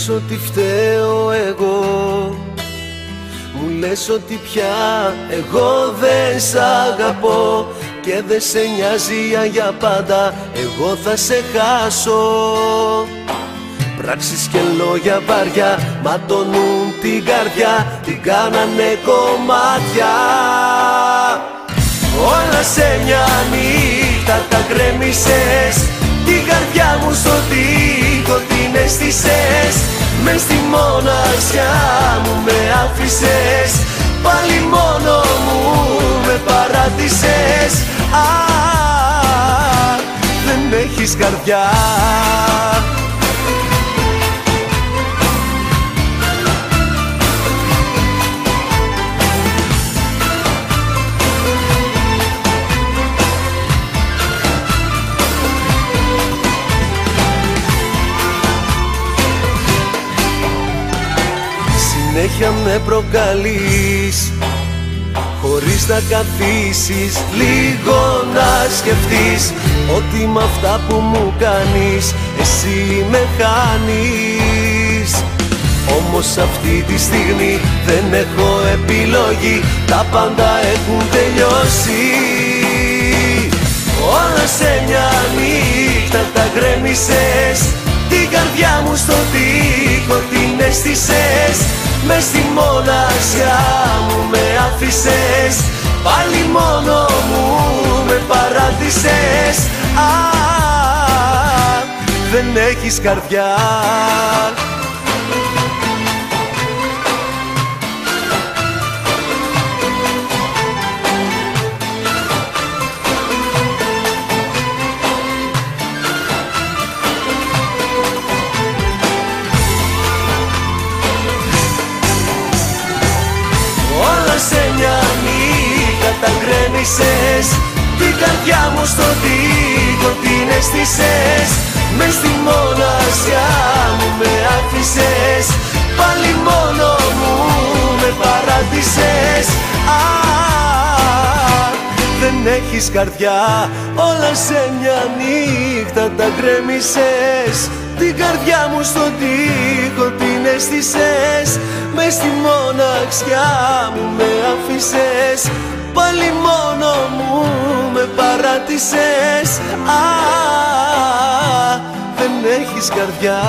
λες ότι φταίω εγώ, μου λες ότι πια εγώ δεν σ' αγαπώ και δεν σε νοιάζει για πάντα, εγώ θα σε χάσω. Πράξεις και λόγια βαριά ματώνουν την καρδιά, την κάνανε κομμάτια. Όλα σε μια νύχτα τα γκρέμισες, την καρδιά μου στον τοίχο την έστησες. Μες στη μοναξιά μου με άφησες, πάλι μόνο μου με παράτησες. Δεν έχεις καρδιά. Συνέχεια με προκαλείς, χωρίς να καθίσεις λίγο να σκεφτείς ότι με αυτά που μου κάνεις εσύ με χάνεις. Όμως αυτή τη στιγμή δεν έχω επιλογή, τα πάντα έχουν τελειώσει. Όλα σε μια νύχτα τα γκρέμισες, την καρδιά μου στον τοίχο την έστησες. Μες στη μοναξιά μου με άφησες, πάλι μόνο μου με παράτησες. Δεν έχεις καρδιά. Σε μια νύχτα τα γκρέμισες, την καρδιά μου στον τοίχο την έστησες. Μες στη μοναξιά μου με άφησες, πάλι μόνο μου με παράτησες. Δεν έχεις καρδιά. Όλα σε μια νύχτα τα γκρέμισες, την καρδιά μου στον τοίχο την έστησες. Μες στη μοναξιά μου με άφησες, πάλι μόνο μου με παράτησες. Δεν έχεις καρδιά.